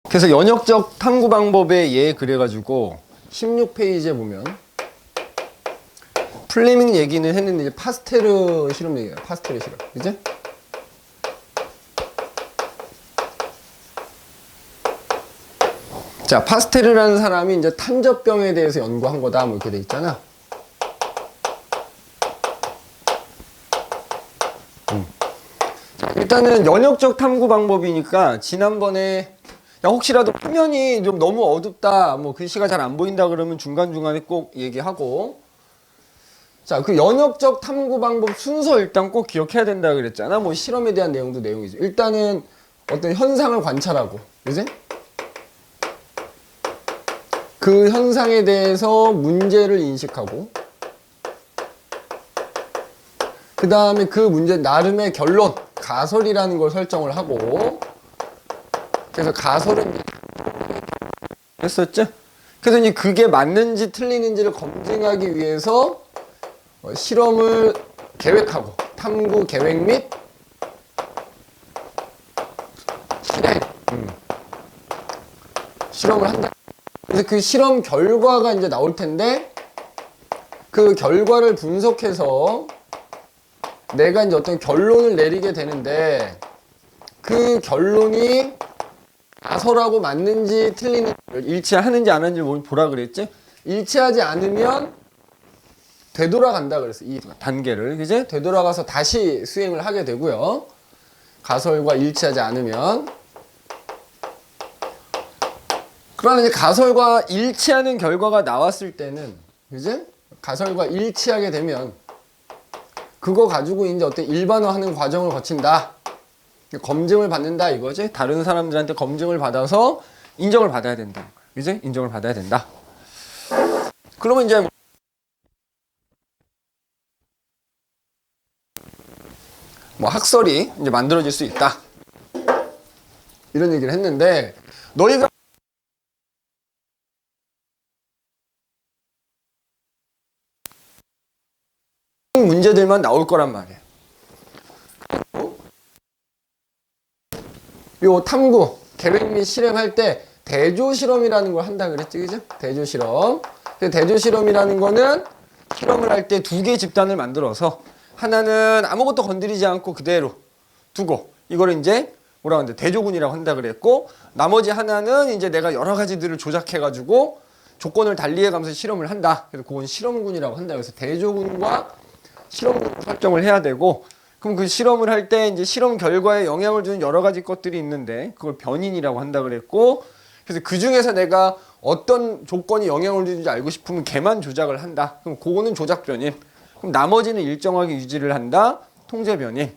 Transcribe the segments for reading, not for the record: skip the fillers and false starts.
그래서 연역적 탐구 방법의 예 그래가지고 16페이지에 보면 플레밍 얘기는 했는데 이제 파스테르 실험 얘기예요. 파스테르 실험. 그지? 자, 파스테르라는 사람이 이제 탄저병에 대해서 연구한 거다. 뭐 이렇게 돼 있잖아. 일단은 연역적 탐구 방법이니까 지난번에 야, 혹시라도 화면이 좀 너무 어둡다, 뭐 글씨가 잘 안 보인다 그러면 중간중간에 꼭 얘기하고. 자, 그 연역적 탐구 방법 순서 일단 꼭 기억해야 된다 그랬잖아. 뭐 실험에 대한 내용도 내용이죠. 일단은 어떤 현상을 관찰하고, 그지? 그 현상에 대해서 문제를 인식하고, 그 다음에 그 문제 나름의 결론, 가설이라는 걸 설정을 하고, 그래서 가설은 했었죠? 그래서 이제 그게 맞는지 틀리는지를 검증하기 위해서 실험을 계획하고, 탐구 계획 및 실행, 실험을 한다. 그래서 그 실험 결과가 이제 나올 텐데, 그 결과를 분석해서 내가 이제 어떤 결론을 내리게 되는데, 그 결론이 가설하고 맞는지 틀리는지, 일치하는지 안 하는지 보라 그랬지? 일치하지 않으면 되돌아간다 그랬어. 이 단계를. 이제 되돌아가서 다시 수행을 하게 되고요. 가설과 일치하지 않으면. 그러나 이제 가설과 일치하는 결과가 나왔을 때는, 그지? 가설과 일치하게 되면 그거 가지고 이제 어떤 일반화하는 과정을 거친다. 검증을 받는다 이거지. 다른 사람들한테 검증을 받아서 인정을 받아야 된다. 그지? 인정을 받아야 된다. 그러면 이제 뭐 학설이 이제 만들어질 수 있다. 이런 얘기를 했는데, 너희가 문제들만 나올 거란 말이야. 요 탐구, 계획 및 실행할 때 대조 실험이라는 걸 한다 그랬지, 그죠? 대조 실험. 대조 실험이라는 거는 실험을 할 때 두 개의 집단을 만들어서 하나는 아무것도 건드리지 않고 그대로 두고, 이거를 이제 뭐라고 하는데 대조군이라고 한다 그랬고, 나머지 하나는 이제 내가 여러 가지들을 조작해가지고 조건을 달리해가면서 실험을 한다. 그래서 그건 실험군이라고 한다. 그래서 대조군과 실험군 설정을 해야 되고, 그럼 그 실험을 할 때 이제 실험 결과에 영향을 주는 여러 가지 것들이 있는데 그걸 변인이라고 한다 그랬고, 그래서 그 중에서 내가 어떤 조건이 영향을 주는지 알고 싶으면 걔만 조작을 한다. 그럼 그거는 조작 변인. 그럼 나머지는 일정하게 유지를 한다. 통제 변인.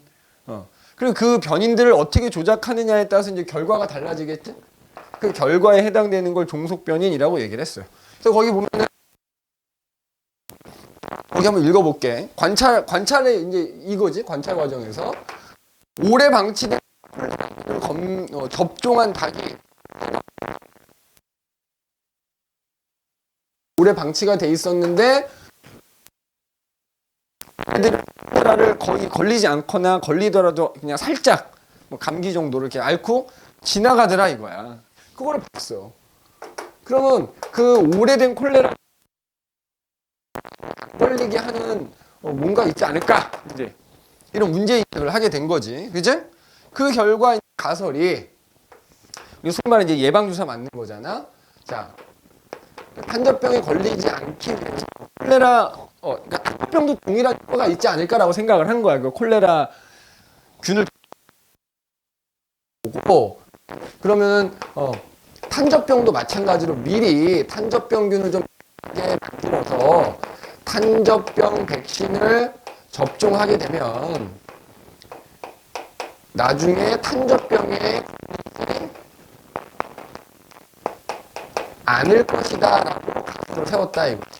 그리고 그 변인들을 어떻게 조작하느냐에 따라서 이제 결과가 달라지겠지. 그 결과에 해당되는 걸 종속 변인이라고 얘기를 했어요. 그래서 거기 보면은 거기 한번 읽어볼게. 관찰에 이제 이거지. 관찰 과정에서 오래 방치된 접종한 닭이 오래 방치가 돼 있었는데 애들이 콜라를 거의 걸리지 않거나 걸리더라도 그냥 살짝 뭐 감기 정도로 이렇게 앓고 지나가더라 이거야. 그거를 봤어. 그러면 그 오래된 콜레라 걸리게 하는 뭔가 있지 않을까? 이제 이런 문제인식을 하게 된 거지. 그지? 그 결과 가설이 우리 소위 말해 이제 예방주사 맞는 거잖아. 자, 탄저병에 걸리지 않기 위해서 콜레라 그러니까 탄저병도 동일한 효과가 있지 않을까라고 생각을 한 거야. 그 콜레라 균을 보고 그러면은 탄저병도 마찬가지로 미리 탄저병균을 좀 만들어서 탄저병 백신을 접종하게 되면 나중에 탄저병에 걸리지 않을 것이다 라고 가설을 세웠다 이거지.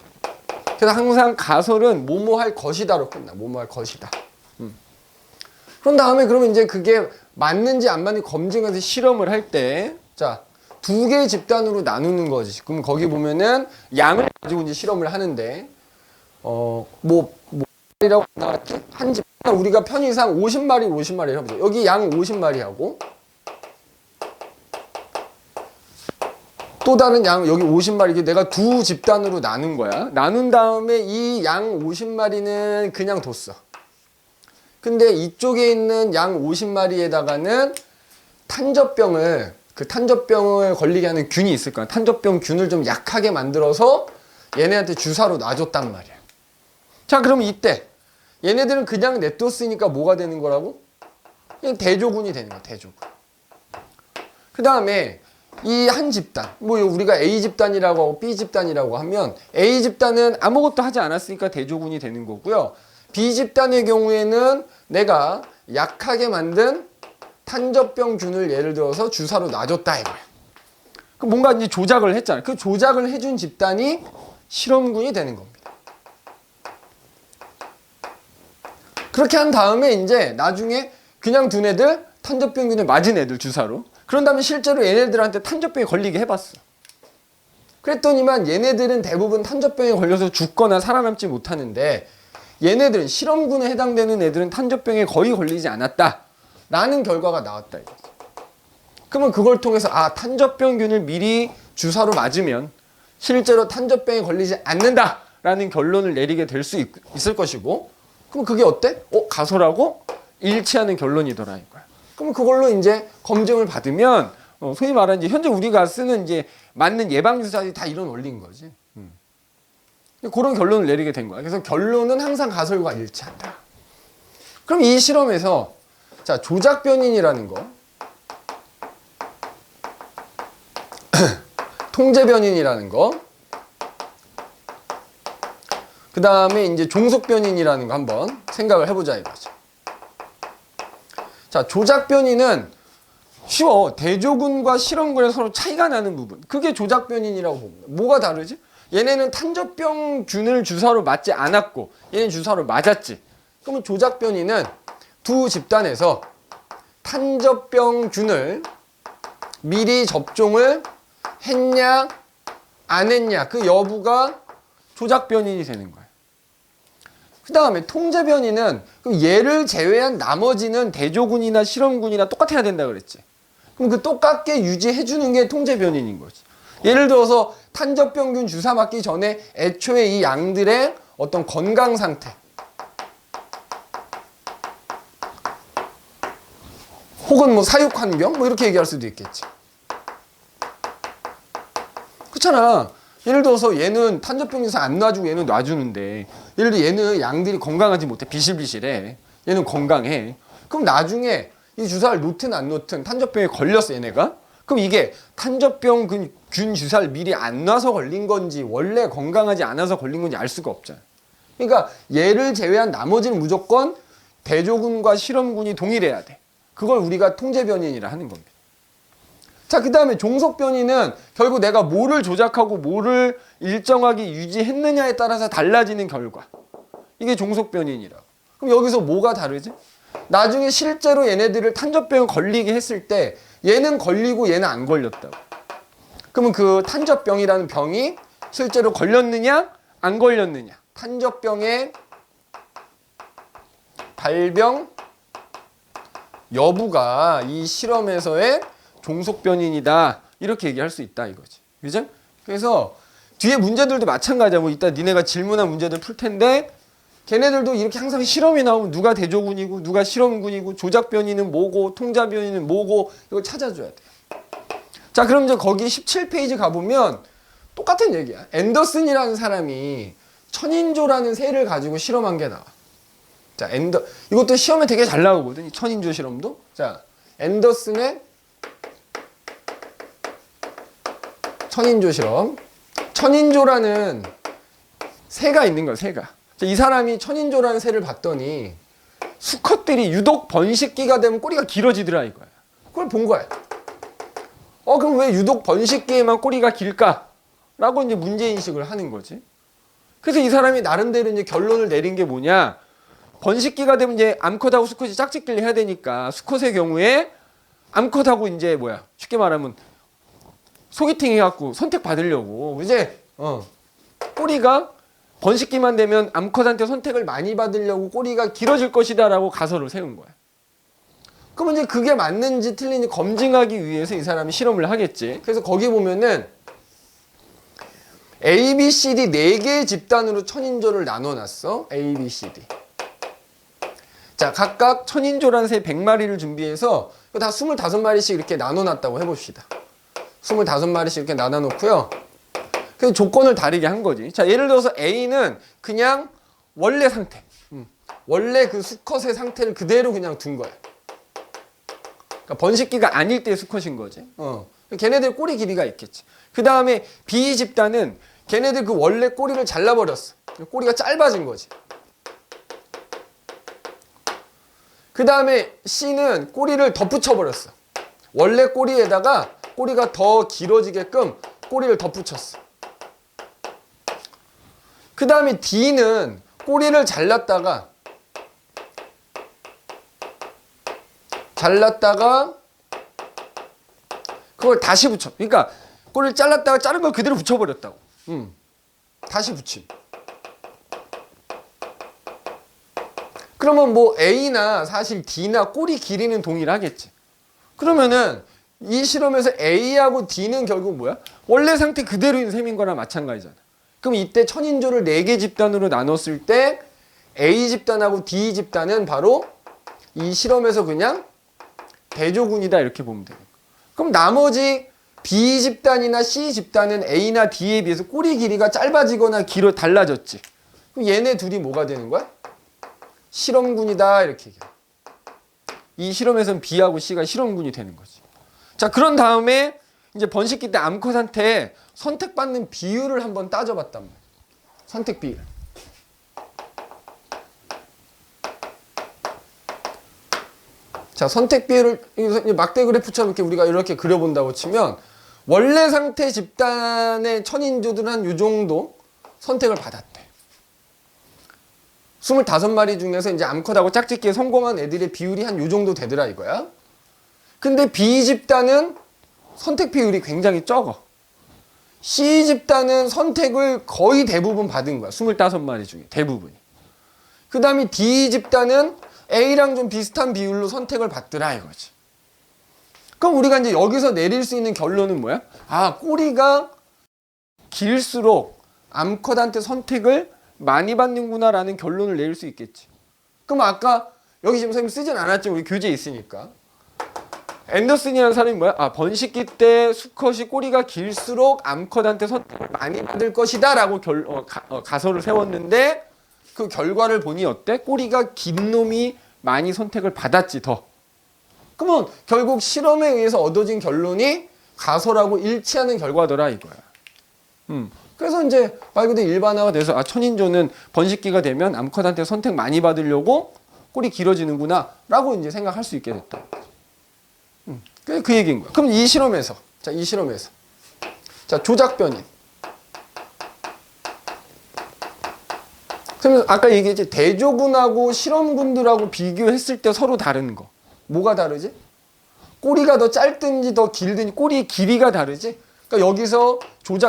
그래서 항상 가설은 뭐뭐 할 것이다로 끝나. 뭐뭐 할 것이다. 그런 다음에 그러면 이제 그게 맞는지 안 맞는지 검증해서 실험을 할 때, 자, 두 개의 집단으로 나누는 거지. 그럼 거기 보면은 양을 가지고 이제 실험을 하는데, 이라고 나왔지? 한 집단 우리가 편의상 50마리 해보자. 여기 양 50마리하고 또 다른 양 여기 50마리 이게 내가 두 집단으로 나눈 거야. 나눈 다음에 이 양 50마리는 그냥 뒀어. 근데 이쪽에 있는 양 50마리에다가는 그 탄저병을 걸리게 하는 균이 있을 거야. 탄저병 균을 좀 약하게 만들어서 얘네한테 주사로 놔줬단 말이야. 자, 그럼 이때 얘네들은 그냥 냅뒀으니까 뭐가 되는 거라고? 그냥 대조군이 되는 거야. 대조군. 그 다음에 이 한 집단, 뭐 우리가 A 집단이라고 하고 B 집단이라고 하면 A 집단은 아무것도 하지 않았으니까 대조군이 되는 거고요. B 집단의 경우에는 내가 약하게 만든 탄저병균을 예를 들어서 주사로 놔줬다 이거야. 그럼 뭔가 이제 조작을 했잖아. 그 조작을 해준 집단이 실험군이 되는 겁니다. 그렇게 한 다음에 이제 나중에 그냥 둔 애들, 탄저병균을 맞은 애들 주사로. 그런 다음에 실제로 얘네들한테 탄저병에 걸리게 해봤어. 그랬더니만 얘네들은 대부분 탄저병에 걸려서 죽거나 살아남지 못하는데 얘네들은 실험군에 해당되는 애들은 탄저병에 거의 걸리지 않았다 라는 결과가 나왔다 이거지. 그러면 그걸 통해서 탄저병균을 미리 주사로 맞으면 실제로 탄저병에 걸리지 않는다 라는 결론을 내리게 될 수 있을 것이고, 그럼 그게 어때? 가설하고 일치하는 결론이더라 이거야. 그럼 그걸로 이제 검증을 받으면 소위 말하는 이제 현재 우리가 쓰는 이제 맞는 예방주사들이 다 이런 원리인 거지. 그런 결론을 내리게 된 거야. 그래서 결론은 항상 가설과 일치한다. 그럼 이 실험에서 자, 조작 변인이라는 거, 통제 변인이라는 거, 그 다음에 이제 종속 변인이라는 거 한번 생각을 해보자 이거죠. 자, 조작 변인은 쉬워. 대조군과 실험군에 서로 차이가 나는 부분. 그게 조작 변인이라고 봅니다. 뭐가 다르지? 얘네는 탄저병균을 주사로 맞지 않았고 얘는 주사로 맞았지. 그러면 조작 변인은 두 집단에서 탄저병균을 미리 접종을 했냐 안 했냐 그 여부가 조작 변인이 되는 거야. 그 다음에 통제 변이는 그럼 얘를 제외한 나머지는 대조군이나 실험군이나 똑같아야 된다 그랬지. 그럼 그 똑같게 유지해 주는 게 통제 변인인 거지. 예를 들어서 탄저병균 주사 맞기 전에 애초에 이 양들의 어떤 건강 상태 혹은 뭐 사육 환경 뭐 이렇게 얘기할 수도 있겠지. 그렇잖아. 예를 들어서 얘는 탄저병 주사 안 놔주고 얘는 놔주는데 예를 들어 얘는 양들이 건강하지 못해. 비실비실해. 얘는 건강해. 그럼 나중에 이 주사를 놓든 안 놓든 탄저병에 걸렸어 얘네가. 그럼 이게 탄저병 균 주사를 미리 안 놔서 걸린 건지 원래 건강하지 않아서 걸린 건지 알 수가 없잖아. 그러니까 얘를 제외한 나머지는 무조건 대조군과 실험군이 동일해야 돼. 그걸 우리가 통제 변인이라 하는 겁니다. 자, 그 다음에 종속 변이는 결국 내가 뭐를 조작하고 뭐를 일정하게 유지했느냐에 따라서 달라지는 결과. 이게 종속 변인이라고. 그럼 여기서 뭐가 다르지? 나중에 실제로 얘네들을 탄저병에 걸리게 했을 때 얘는 걸리고 얘는 안 걸렸다고. 그러면 그 탄저병이라는 병이 실제로 걸렸느냐 안 걸렸느냐. 탄저병의 발병 여부가 이 실험에서의 종속 변인이다 이렇게 얘기할 수 있다 이거지. 그죠? 그래서 뒤에 문제들도 마찬가지야. 뭐 이따 니네가 질문한 문제들 풀 텐데 걔네들도 이렇게 항상 실험이 나오면 누가 대조군이고 누가 실험군이고 조작 변이는 뭐고 통자 변이는 뭐고 이걸 찾아줘야 돼. 자, 그럼 이제 거기 17페이지 가보면 똑같은 얘기야. 앤더슨이라는 사람이 천인조라는 새를 가지고 실험한 게 나와. 자, 이것도 시험에 되게 잘 나오거든. 이 천인조 실험도. 자, 앤더슨의 천인조 실험. 천인조라는 새가 있는 거야, 새가. 이 사람이 천인조라는 새를 봤더니 수컷들이 유독 번식기가 되면 꼬리가 길어지더라 이거야. 그걸 본 거야. 그럼 왜 유독 번식기에만 꼬리가 길까? 라고 이제 문제인식을 하는 거지. 그래서 이 사람이 나름대로 이제 결론을 내린 게 뭐냐. 번식기가 되면 이제 암컷하고 수컷이 짝짓기를 해야 되니까 수컷의 경우에 암컷하고 이제 쉽게 말하면 소개팅 해갖고 선택받으려고 이제 꼬리가 번식기만 되면 암컷한테 선택을 많이 받으려고 꼬리가 길어질 것이다 라고 가설을 세운 거야. 그러면 이제 그게 맞는지 틀린지 검증하기 위해서 이 사람이 실험을 하겠지. 그래서 거기 보면은 A, B, C, D 4개의 집단으로 천인조를 나눠놨어. A, B, C, D. 자, 각각 천인조라는 새 100마리를 준비해서 다 25마리씩 이렇게 나눠놨다고 해봅시다. 25마리씩 이렇게 나눠놓고요. 그 조건을 다르게 한 거지. 자, 예를 들어서 A는 그냥 원래 상태. 원래 그 수컷의 상태를 그대로 그냥 둔 거야. 그러니까 번식기가 아닐 때 수컷인 거지. 걔네들 꼬리 길이가 있겠지. 그 다음에 B 집단은 걔네들 그 원래 꼬리를 잘라버렸어. 꼬리가 짧아진 거지. 그 다음에 C는 꼬리를 덧붙여버렸어. 원래 꼬리에다가 꼬리가 더 길어지게끔 꼬리를 덧붙였어. 그 다음에 D는 꼬리를 잘랐다가 그걸 다시 붙여. 그러니까 꼬리를 잘랐다가 자른 걸 그대로 붙여버렸다고. 다시 붙임. 그러면 뭐 A나 사실 D나 꼬리 길이는 동일하겠지. 그러면은 이 실험에서 A하고 D는 결국 뭐야? 원래 상태 그대로인 셈인 거나 마찬가지잖아. 그럼 이때 천인조를 4개 집단으로 나눴을 때 A 집단하고 D 집단은 바로 이 실험에서 그냥 대조군이다 이렇게 보면 돼요. 그럼 나머지 B 집단이나 C 집단은 A나 D에 비해서 꼬리 길이가 짧아지거나 달라졌지. 그럼 얘네 둘이 뭐가 되는 거야? 실험군이다 이렇게 얘기해. 이 실험에서는 B하고 C가 실험군이 되는 거지. 자, 그런 다음에 이제 번식기 때 암컷한테 선택받는 비율을 한번 따져봤단 말이야. 선택 비율. 자, 선택 비율을 막대 그래프처럼 이렇게 우리가 이렇게 그려본다고 치면 원래 상태 집단의 천인조들은 한 요 정도 선택을 받았대. 25마리 중에서 이제 암컷하고 짝짓기에 성공한 애들의 비율이 한 요 정도 되더라 이거야. 근데 B 집단은 선택 비율이 굉장히 적어. C 집단은 선택을 거의 대부분 받은 거야. 25마리 중에 대부분이. 그 다음에 D 집단은 A랑 좀 비슷한 비율로 선택을 받더라 이거지. 그럼 우리가 이제 여기서 내릴 수 있는 결론은 뭐야? 아, 꼬리가 길수록 암컷한테 선택을 많이 받는구나 라는 결론을 내릴 수 있겠지. 그럼 아까 여기 지금 선생님 쓰진 않았죠. 우리 교재에 있으니까. 앤더슨이라는 사람이 뭐야? 아, 번식기 때 수컷이 꼬리가 길수록 암컷한테 선택을 많이 받을 것이다 라고 가설을 세웠는데 그 결과를 보니 어때? 꼬리가 긴 놈이 많이 선택을 받았지 더. 그러면 결국 실험에 의해서 얻어진 결론이 가설하고 일치하는 결과더라 이거야. 그래서 이제 말 그대로 일반화가 돼서 아, 천인조는 번식기가 되면 암컷한테 선택 많이 받으려고 꼬리 길어지는구나 라고 이제 생각할 수 있게 됐다. 그 얘기인 거야. 그럼 이 실험에서 자, 조작 변인. 그러면 아까 얘기했지 대조군하고 실험군들하고 비교했을 때 서로 다른 거. 뭐가 다르지? 꼬리가 더 짧든지 더 길든지 꼬리의 길이가 다르지? 그러니까 여기서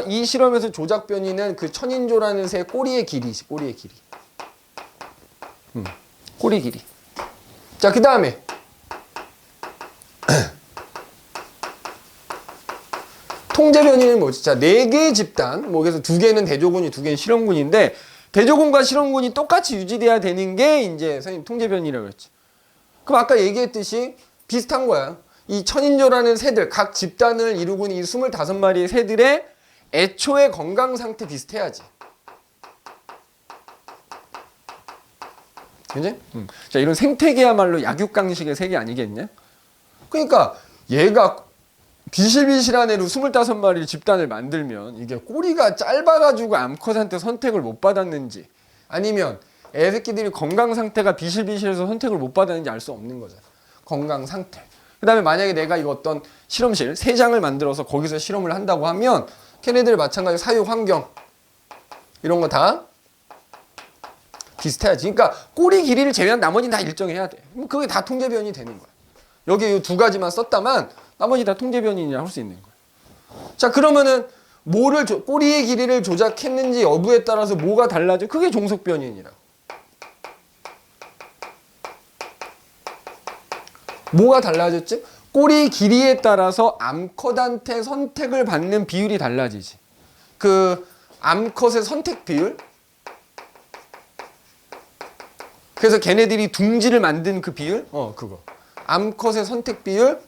이 실험에서 조작 변이는 그 천인조라는 새 꼬리의 길이지. 꼬리의 길이. 꼬리 길이. 자, 그 다음에 통제 변이는 뭐지? 자, 4개의 집단. 뭐 그래서 2개는 대조군이 2개는 실험군인데 대조군과 실험군이 똑같이 유지돼야 되는 게 이제 선생님 통제 변이라고 했지. 그럼 아까 얘기했듯이 비슷한 거야. 이 천인조라는 새들, 각 집단을 이루고 있는 이 25마리의 새들의 애초의 건강 상태 비슷해야지. 그지? 자, 이런 생태계야말로 약육강식의 세계 아니겠냐? 그러니까 얘가 비실비실한 애로 25마리 집단을 만들면 이게 꼬리가 짧아가지고 암컷한테 선택을 못 받았는지 아니면 애 새끼들이 건강 상태가 비실비실해서 선택을 못 받았는지 알 수 없는 거잖아. 건강 상태. 그 다음에 만약에 내가 이거 어떤 실험실 3장을 만들어서 거기서 실험을 한다고 하면 걔네들 마찬가지로 사육 환경 이런 거 다 비슷해야지. 그러니까 꼬리 길이를 제외한 나머지는 다 일정해야 돼. 그럼 그게 다 통제 변이 되는 거야. 여기 이 2가지만 썼다만 나머지 다 통제 변이냐 할 수 있는 거야. 자, 그러면은 꼬리의 길이를 조작했는지 여부에 따라서 뭐가 달라져? 그게 종속 변이라고. 뭐가 달라졌지? 꼬리 길이에 따라서 암컷한테 선택을 받는 비율이 달라지지. 암컷의 선택 비율. 그래서 걔네들이 둥지를 만든 그 비율. 그거. 암컷의 선택 비율.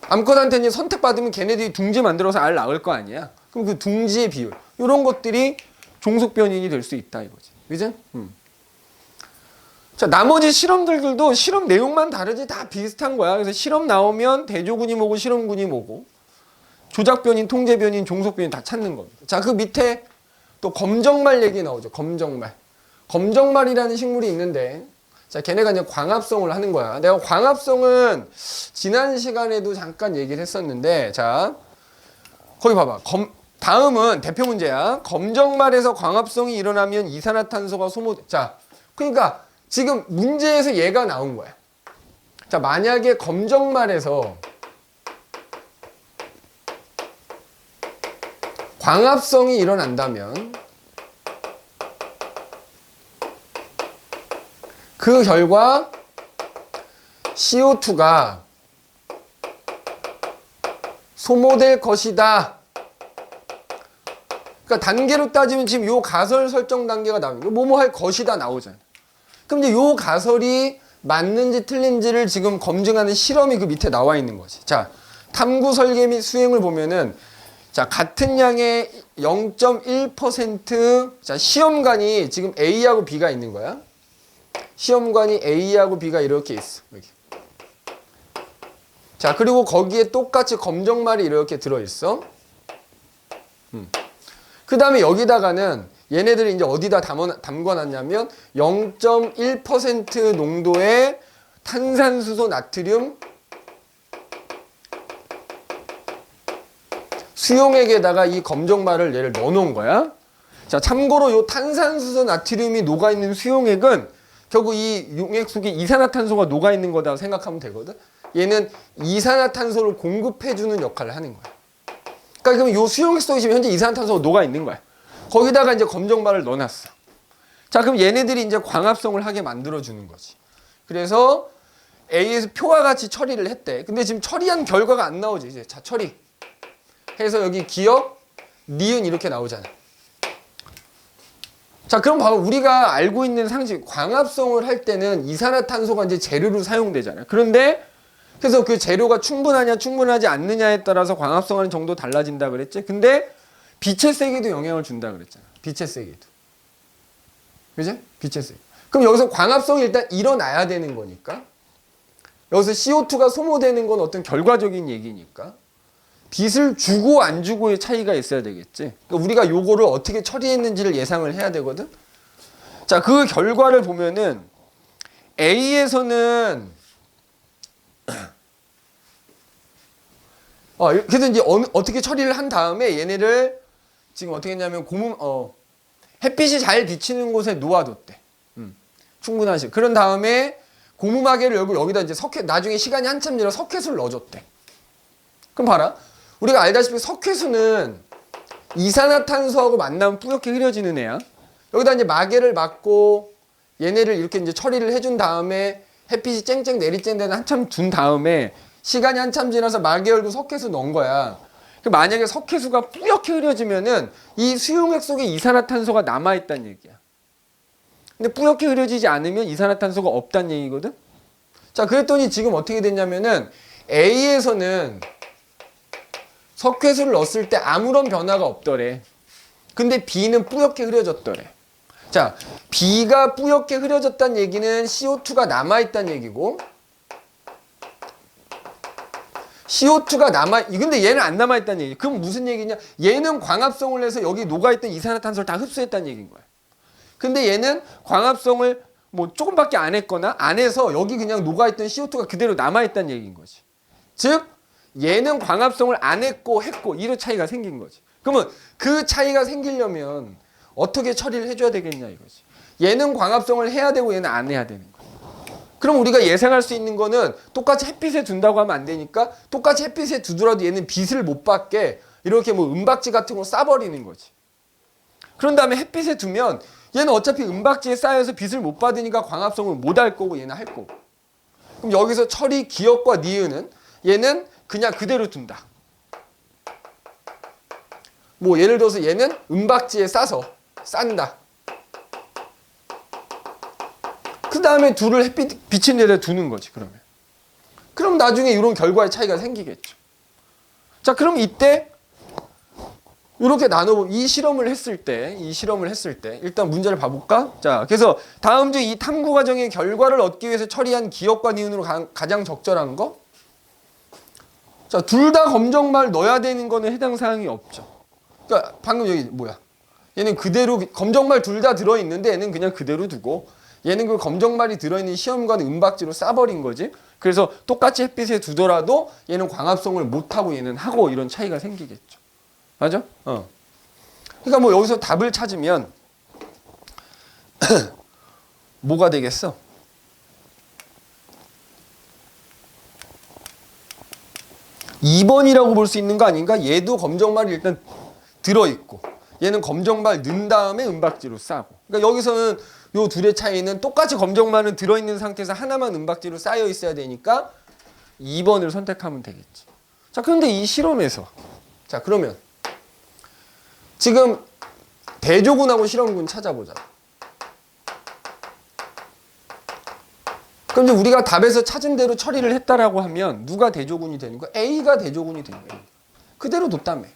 암컷한테는 선택받으면 걔네들이 둥지 만들어서 알 낳을 거 아니야. 그럼 그 둥지의 비율. 이런 것들이 종속 변인이 될 수 있다 이거지. 그죠? 자, 나머지 실험들도 실험 내용만 다르지 다 비슷한 거야. 그래서 실험 나오면 대조군이 뭐고 실험군이 뭐고 조작 변인, 통제 변인, 종속 변인 다 찾는 겁니다. 자, 그 밑에 또 검정말 얘기 나오죠. 검정말. 검정말이라는 식물이 있는데 자, 걔네가 이제 광합성을 하는 거야. 내가 광합성은 지난 시간에도 잠깐 얘기를 했었는데 자, 거기 봐봐. 다음은 대표 문제야. 검정말에서 광합성이 일어나면 이산화탄소가 자, 그러니까 지금 문제에서 얘가 나온 거야. 자, 만약에 검정말에서 광합성이 일어난다면 그 결과 CO2가 소모될 것이다. 그러니까 단계로 따지면 지금 요 가설 설정 단계가 나오는 뭐뭐 할 것이다 나오잖아. 그럼 이제 요 가설이 맞는지 틀린지를 지금 검증하는 실험이 그 밑에 나와 있는 거지. 자, 탐구 설계 및 수행을 보면은 자, 같은 양의 0.1% 자, 시험관이 지금 A하고 B가 있는 거야. 시험관이 A하고 B가 이렇게 있어. 여기. 자, 그리고 거기에 똑같이 검정말이 이렇게 들어있어. 그 다음에 여기다가는 얘네들이 이제 어디다 담궈놨냐면 0.1% 농도의 탄산수소 나트륨 수용액에다가 이 검정말을 얘를 넣어놓은 거야. 자, 참고로 이 탄산수소 나트륨이 녹아있는 수용액은 결국 이 용액 속에 이산화탄소가 녹아있는 거다 생각하면 되거든. 얘는 이산화탄소를 공급해주는 역할을 하는 거야. 그러니까 그럼 이 수용액 속에 지금 현재 이산화탄소가 녹아있는 거야. 거기다가 이제 검정말을 넣어놨어. 자, 그럼 얘네들이 이제 광합성을 하게 만들어주는 거지. 그래서 A에서 표와 같이 처리를 했대. 근데 지금 처리한 결과가 안 나오지. 이제 자, 처리. 해서 여기 기억, 니은 이렇게 나오잖아. 자, 그럼 봐봐. 우리가 알고 있는 상식, 광합성을 할 때는 이산화탄소가 이제 재료로 사용되잖아요. 그런데 그래서 그 재료가 충분하냐, 충분하지 않느냐에 따라서 광합성하는 정도 달라진다 그랬지. 근데 빛의 세기도 영향을 준다 그랬잖아. 빛의 세기도. 그지? 빛의 세기. 그럼 여기서 광합성이 일단 일어나야 되는 거니까. 여기서 CO2가 소모되는 건 어떤 결과적인 얘기니까. 빛을 주고 안 주고의 차이가 있어야 되겠지. 그러니까 우리가 요거를 어떻게 처리했는지를 예상을 해야 되거든. 자, 그 결과를 보면은 A에서는 그래서 이제 어떻게 처리를 한 다음에 얘네를 지금 어떻게 했냐면 햇빛이 잘 비치는 곳에 놓아뒀대. 충분한 시간. 그런 다음에 고무마개를 열고 여기다 이제 나중에 시간이 한참 지나 석회수를 넣어줬대. 그럼 봐라. 우리가 알다시피 석회수는 이산화탄소하고 만나면 뿌옇게 흐려지는 애야. 여기다 이제 마개를 막고 얘네를 이렇게 이제 처리를 해준 다음에 햇빛이 쨍쨍 내리쬐는 데는 한참 둔 다음에 시간이 한참 지나서 마개 열고 석회수 넣은 거야. 만약에 석회수가 뿌옇게 흐려지면은 이 수용액 속에 이산화탄소가 남아있다는 얘기야. 근데 뿌옇게 흐려지지 않으면 이산화탄소가 없다는 얘기거든. 자, 그랬더니 지금 어떻게 됐냐면은 A에서는 석회수를 넣었을 때 아무런 변화가 없더래. 근데 B는 뿌옇게 흐려졌더래. 자, B가 뿌옇게 흐려졌다는 얘기는 CO2가 남아있다는 얘기고 CO2가 근데 얘는 안 남아있다는 얘기. 그럼 무슨 얘기냐? 얘는 광합성을 해서 여기 녹아있던 이산화탄소를 다 흡수했다는 얘기인 거야. 근데 얘는 광합성을 뭐 조금밖에 안 했거나 안 해서 여기 그냥 녹아있던 CO2가 그대로 남아있다는 얘기인 거지. 즉 얘는 광합성을 안 했고 이런 차이가 생긴 거지. 그러면 그 차이가 생기려면 어떻게 처리를 해줘야 되겠냐 이거지. 얘는 광합성을 해야 되고 얘는 안 해야 되는 거야. 그럼 우리가 예상할 수 있는 거는 똑같이 햇빛에 둔다고 하면 안 되니까 똑같이 햇빛에 두더라도 얘는 빛을 못 받게 이렇게 뭐 은박지 같은 거 싸버리는 거지. 그런 다음에 햇빛에 두면 얘는 어차피 은박지에 쌓여서 빛을 못 받으니까 광합성을 못 할 거고 얘는 할 거고. 그럼 여기서 처리 기억과 니은은 얘는 그냥 그대로 둔다. 뭐 예를 들어서 얘는 은박지에 싸서 싼다. 그 다음에 둘을 햇빛 비친 데다 두는 거지. 그럼 나중에 이런 결과의 차이가 생기겠죠. 자, 그럼 이때 이렇게 나눠보 이 실험을 했을 때 일단 문제를 봐볼까? 자, 그래서 다음 주 이 탐구 과정의 결과를 얻기 위해서 처리한 기억과 니은으로 가장 적절한 거? 자, 둘 다 검정말 넣어야 되는 거는 해당 사항이 없죠. 그러니까 방금 여기 뭐야? 얘는 그대로 검정말 둘 다 들어있는데 얘는 그냥 그대로 두고 얘는 그 검정말이 들어있는 시험관 은박지로 싸버린 거지. 그래서 똑같이 햇빛에 두더라도 얘는 광합성을 못하고 얘는 하고 이런 차이가 생기겠죠. 맞아? 그러니까 뭐 여기서 답을 찾으면 뭐가 되겠어? (2번이라고) 볼 수 있는 거 아닌가? 얘도 검정말이 일단 들어있고 얘는 검정말 넣은 다음에 은박지로 싸고. 그러니까 여기서는 요 둘의 차이는 똑같이 검정말은 들어있는 상태에서 하나만 은박지로 쌓여 있어야 되니까 2번을 선택하면 되겠지. 자, 그런데 이 실험에서 자, 그러면 지금 대조군하고 실험군 찾아보자. 그럼 이제 우리가 답에서 찾은 대로 처리를 했다라고 하면 누가 대조군이 되는 거야? A가 대조군이 되는 거야. 그대로 뒀다며.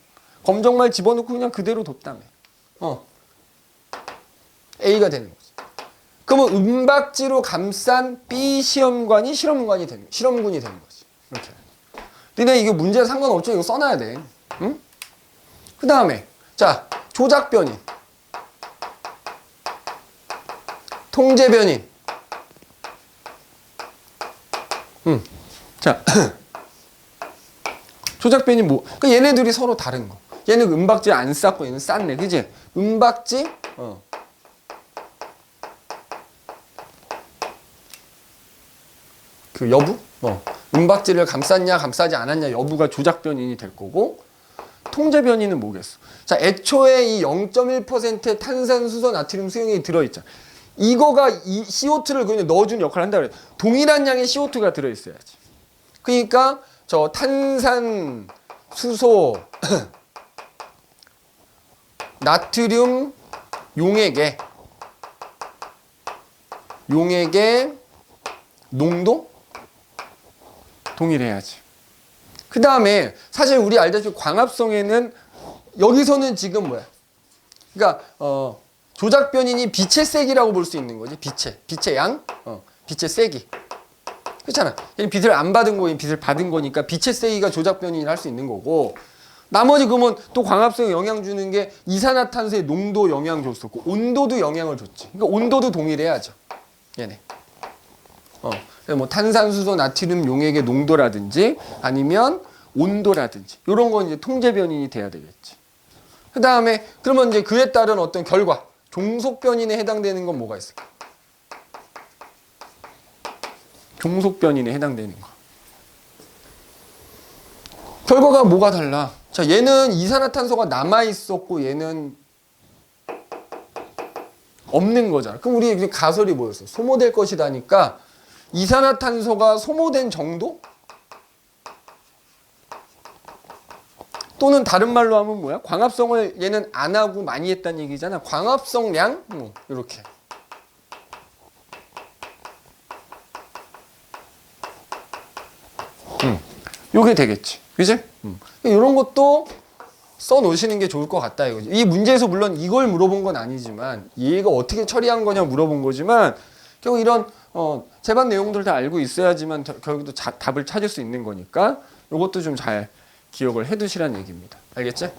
검정말 집어넣고 그냥 그대로 뒀다며. A가 되는 거지. 그러면 은박지로 감싼 B 실험군이 되는 거지. 이렇게. 근데 이게 문제 상관없죠. 이거 써놔야 돼. 응? 그 다음에 자, 조작 변인, 통제 변인. 자, 조작 변인 뭐? 그러니까 얘네들이 서로 다른 거. 얘는 은박지 안 쌌고 얘는 쌌네, 그지? 은박지, 그 여부, 은박지를 감쌌냐 감싸지 않았냐 여부가 조작 변인이 될 거고. 통제 변이는 뭐겠어? 자, 애초에 이 0.1%의 탄산수소 나트륨 수용액이 들어있잖아. 이거가 이 CO2를 그냥 넣어주는 역할을 한다 그래. 동일한 양의 CO2가 들어있어야지. 그러니까 저 탄산수소 나트륨 용액의 농도 동일해야지. 그 다음에 사실 우리 알다시피 광합성에는 여기서는 지금 뭐야? 그러니까 조작 변인이 빛의 세기라고 볼 수 있는 거지. 빛의 양, 빛의 세기. 그렇잖아. 빛을 안 받은 거인 빛을 받은 거니까 빛의 세기가 조작 변인을 할 수 있는 거고. 나머지 그러면 또 광합성에 영향 주는 게 이산화탄소의 농도 영향 줬었고 온도도 영향을 줬지. 그러니까 온도도 동일해야죠. 얘네. 뭐 탄산수소 나트륨 용액의 농도라든지 아니면 온도라든지 이런 건 이제 통제 변인이 돼야 되겠지. 그 다음에 그러면 이제 그에 따른 어떤 결과 종속 변인에 해당되는 건 뭐가 있을까? 종속 변인에 해당되는 거. 결과가 뭐가 달라? 자, 얘는 이산화탄소가 남아 있었고 얘는 없는 거잖아. 그럼 우리 가설이 뭐였어? 소모될 것이다니까 이산화탄소가 소모된 정도? 또는 다른 말로 하면 뭐야? 광합성을 얘는 안 하고 많이 했다는 얘기잖아. 광합성량? 이렇게. 요게 되겠지. 그지? 이런 것도 써 놓으시는 게 좋을 것 같다 이거지. 이 문제에서 물론 이걸 물어본 건 아니지만 얘가 어떻게 처리한 거냐 물어본 거지만 결국 이런 제반 내용들을 다 알고 있어야지만 결국도 답을 찾을 수 있는 거니까 이것도 좀 잘 기억을 해 두시라는 얘기입니다. 알겠지?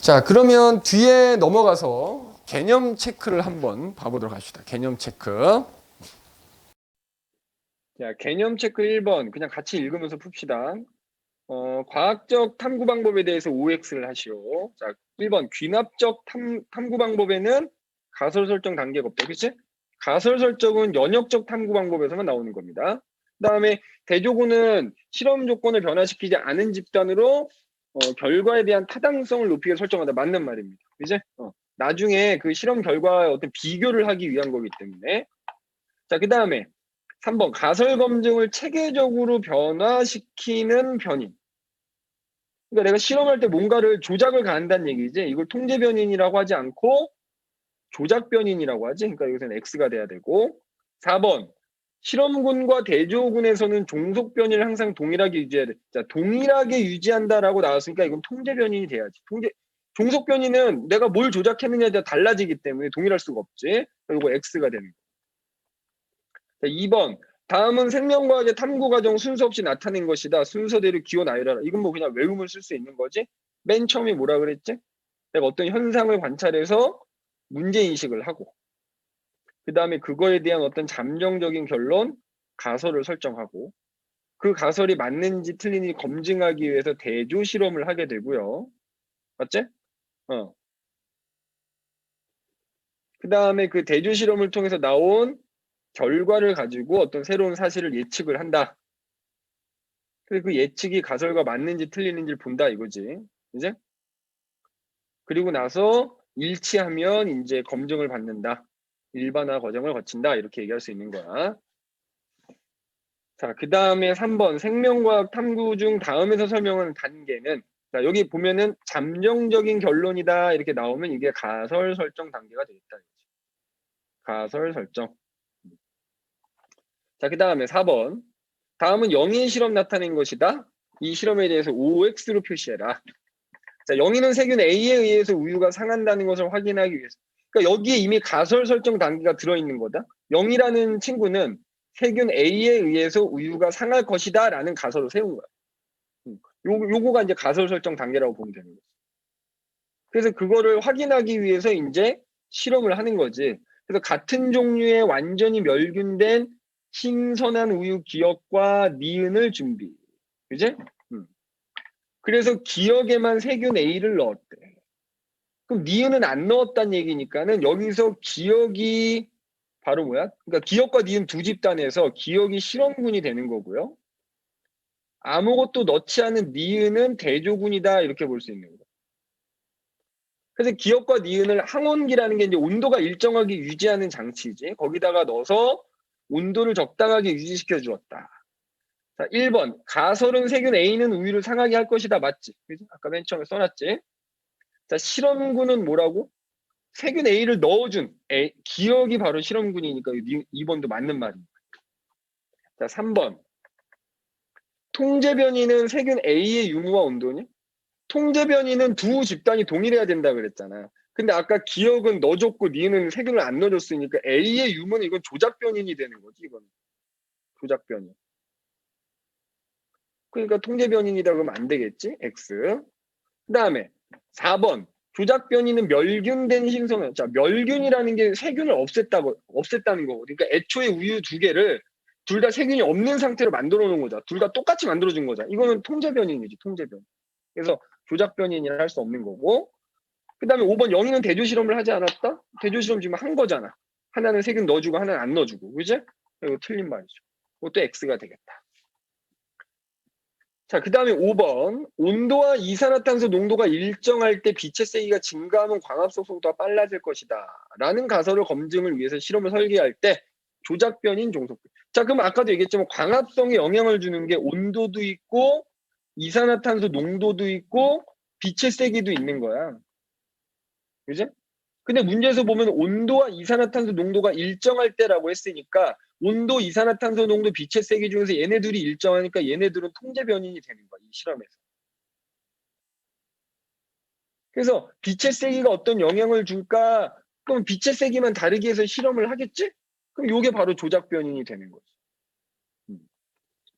자, 그러면 뒤에 넘어가서 개념 체크를 한번 봐보도록 합시다. 개념 체크. 자, 개념 체크 1번 그냥 같이 읽으면서 풉시다. 과학적 탐구 방법에 대해서 OX를 하시오. 자, 1번 귀납적 탐구 방법에는 가설 설정 단계가 없다. 그치? 가설 설정은 연역적 탐구 방법에서만 나오는 겁니다. 그 다음에 대조군은 실험 조건을 변화시키지 않은 집단으로 결과에 대한 타당성을 높이게 설정한다. 맞는 말입니다. 그치? 나중에 그 실험 결과의 어떤 비교를 하기 위한 거기 때문에. 자, 그 다음에 3번 가설 검증을 체계적으로 변화시키는 변인. 그러니까 내가 실험할 때 뭔가를 조작을 가한다는 얘기지. 이걸 통제 변인이라고 하지 않고 조작 변인이라고 하지. 그러니까 여기서는 X가 돼야 되고. 4번. 실험군과 대조군에서는 종속 변이를 항상 동일하게 유지해야 돼. 자, 동일하게 유지한다라고 나왔으니까 이건 통제 변인이 돼야지. 종속 변이는 내가 뭘 조작했느냐에 따라 달라지기 때문에 동일할 수가 없지. 이거 X가 되는 거. 자, 2번. 다음은 생명과학의 탐구 과정 순서 없이 나타낸 것이다. 순서대로 기호 나열하라. 이건 뭐 그냥 외움을 쓸 수 있는 거지. 맨 처음에 뭐라 그랬지? 내가 어떤 현상을 관찰해서 문제 인식을 하고, 그 다음에 그거에 대한 어떤 잠정적인 결론, 가설을 설정하고, 그 가설이 맞는지 틀린지 검증하기 위해서 대조 실험을 하게 되고요. 맞지? 그 다음에 그 대조 실험을 통해서 나온 결과를 가지고 어떤 새로운 사실을 예측을 한다. 그래서 그 예측이 가설과 맞는지 틀리는지를 본다 이거지. 이제? 그리고 나서 일치하면 이제 검증을 받는다. 일반화 과정을 거친다. 이렇게 얘기할 수 있는 거야. 자, 그 다음에 3번 생명과학 탐구 중 다음에서 설명하는 단계는, 자, 여기 보면은 잠정적인 결론이다 이렇게 나오면 이게 가설 설정 단계가 되겠다. 가설 설정. 자, 그 다음에 4번. 다음은 영인 실험 나타낸 것이다. 이 실험에 대해서 OX로 표시해라. 자, 영인은 세균 A에 의해서 우유가 상한다는 것을 확인하기 위해서. 그러니까 여기에 이미 가설 설정 단계가 들어있는 거다. 0이라는 친구는 세균 A에 의해서 우유가 상할 것이다 라는 가설을 세운 거야. 요거가 이제 가설 설정 단계라고 보면 되는 거지. 그래서 그거를 확인하기 위해서 이제 실험을 하는 거지. 그래서 같은 종류의 완전히 멸균된 신선한 우유 기억과 니은을 준비. 그지? 그래서 기억에만 세균 A를 넣었대. 그럼 니은은 안 넣었다는 얘기니까는 여기서 기억이 바로 뭐야? 그러니까 기억과 니은 두 집단에서 기억이 실험군이 되는 거고요. 아무것도 넣지 않은 니은은 대조군이다 이렇게 볼 수 있는 거예요. 그래서 기억과 니은을 항온기라는 게 이제 온도가 일정하게 유지하는 장치지. 거기다가 넣어서 온도를 적당하게 유지시켜 주었다. 자, 1번. 가설은 세균 A는 우유를 상하게 할 것이다. 맞지? 그지? 아까 맨 처음에 써놨지? 자, 실험군은 뭐라고? 세균 A를 넣어준 기억이 바로 실험군이니까 2번도 맞는 말입니다. 자, 3번. 통제 변이는 세균 A의 유무와 온도니? 통제 변이는 두 집단이 동일해야 된다 그랬잖아. 근데 아까 기억은 넣어줬고 니는 세균을 안 넣어줬으니까 A의 유무는 이건 조작 변인이 되는 거지, 이건. 조작 변인. 그러니까 통제 변인이다 그러면 안 되겠지? X. 그다음에 4번. 조작 변이는 멸균된 신성은. 자, 멸균이라는 게 세균을 없앴다는 거고. 그러니까 애초에 우유 두 개를 둘 다 세균이 없는 상태로 만들어 놓은 거죠. 둘 다 똑같이 만들어 준 거죠. 이거는 통제 변인이지, 통제 변인. 그래서 조작 변인이라 할 수 없는 거고. 그다음에 5번 영희는 대조 실험을 하지 않았다? 대조 실험 지금 한 거잖아. 하나는 세균 넣어주고 하나는 안 넣어주고. 그지? 이거 틀린 말이죠. 그것도 X가 되겠다. 자, 그 다음에 5번. 온도와 이산화탄소 농도가 일정할 때 빛의 세기가 증가하면 광합성 속도가 빨라질 것이다. 라는 가설을 검증을 위해서 실험을 설계할 때 조작 변인 종속. 자, 그럼 아까도 얘기했지만 광합성에 영향을 주는 게 온도도 있고 이산화탄소 농도도 있고 빛의 세기도 있는 거야. 그지? 근데 문제에서 보면 온도와 이산화탄소 농도가 일정할 때라고 했으니까 온도, 이산화탄소 농도, 빛의 세기 중에서 얘네들이 일정하니까 얘네들은 통제 변인이 되는 거야, 이 실험에서. 그래서 빛의 세기가 어떤 영향을 줄까? 그럼 빛의 세기만 다르게 해서 실험을 하겠지? 그럼 이게 바로 조작 변인이 되는 거지.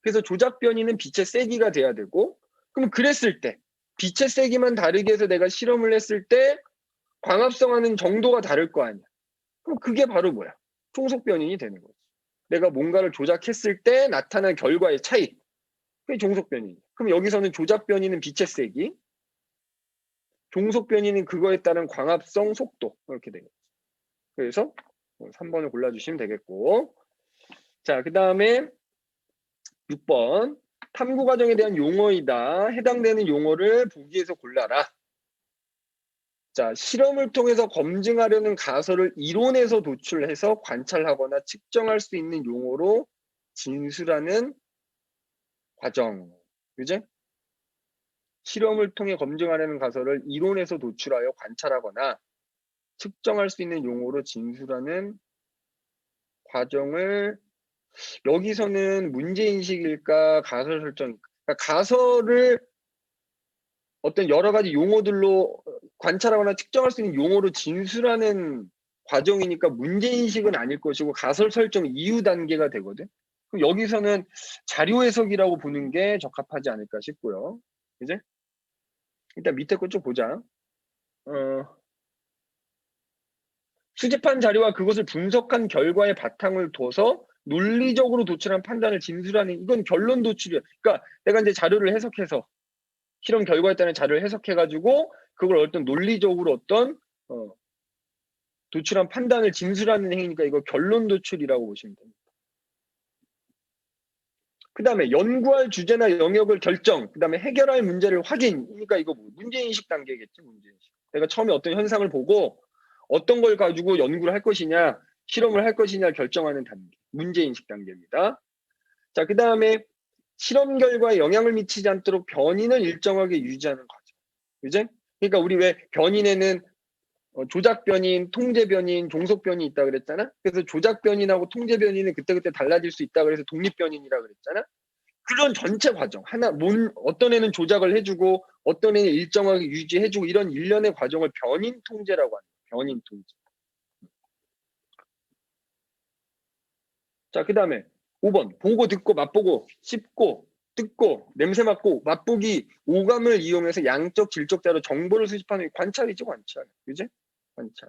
그래서 조작 변인은 빛의 세기가 돼야 되고, 그럼 그랬을 때 빛의 세기만 다르게 해서 내가 실험을 했을 때 광합성하는 정도가 다를 거 아니야. 그럼 그게 바로 뭐야? 총속 변인이 되는 거지. 내가 뭔가를 조작했을 때 나타난 결과의 차이. 그게 종속 변인. 그럼 여기서는 조작 변이는 빛의 세기, 종속 변이는 그거에 따른 광합성 속도 이렇게 되겠죠. 그래서 3번을 골라주시면 되겠고, 자, 그 다음에 6번 탐구 과정에 대한 용어이다. 해당되는 용어를 보기에서 골라라. 자, 실험을 통해서 검증하려는 가설을 이론에서 도출해서 관찰하거나 측정할 수 있는 용어로 진술하는 과정. 그죠? 실험을 통해 검증하려는 가설을 이론에서 도출하여 관찰하거나 측정할 수 있는 용어로 진술하는 과정을 여기서는 문제인식일까 가설 설정일까? 그러니까 가설을 어떤 여러 가지 용어들로 관찰하거나 측정할 수 있는 용어로 진술하는 과정이니까 문제인식은 아닐 것이고 가설 설정 이후 단계가 되거든. 그럼 여기서는 자료 해석이라고 보는 게 적합하지 않을까 싶고요. 이제 일단 밑에 거 좀 보자. 수집한 자료와 그것을 분석한 결과의 바탕을 둬서 논리적으로 도출한 판단을 진술하는 이건 결론 도출이야. 그러니까 내가 이제 자료를 해석해서 실험 결과에 따른 자료를 해석해가지고 그걸 어떤 논리적으로 어떤 도출한 판단을 진술하는 행위니까 이거 결론 도출이라고 보시면 됩니다. 그 다음에 연구할 주제나 영역을 결정, 그 다음에 해결할 문제를 확인. 그러니까 이거 뭐 문제인식 단계겠지, 문제인식. 내가 처음에 어떤 현상을 보고 어떤 걸 가지고 연구를 할 것이냐, 실험을 할 것이냐 결정하는 단계, 문제인식 단계입니다. 자, 그 다음에 실험 결과에 영향을 미치지 않도록 변인을 일정하게 유지하는 과정. 그죠? 그러니까 우리 왜 변인에는 조작 변인, 통제 변인, 종속 변이 있다 그랬잖아. 그래서 조작 변인하고 통제 변인은 그때그때 달라질 수 있다 그래서 독립 변인이라 그랬잖아. 그런 전체 과정 하나 어떤 애는 조작을 해주고 어떤 애는 일정하게 유지해주고 이런 일련의 과정을 변인 통제라고 합니다. 변인 통제. 자, 그 다음에 5번 보고 듣고 맛보고 씹고 듣고 냄새 맡고 맛보기 오감을 이용해서 양적 질적 자료 정보를 수집하는 관찰이죠, 관찰. 그지? 관찰.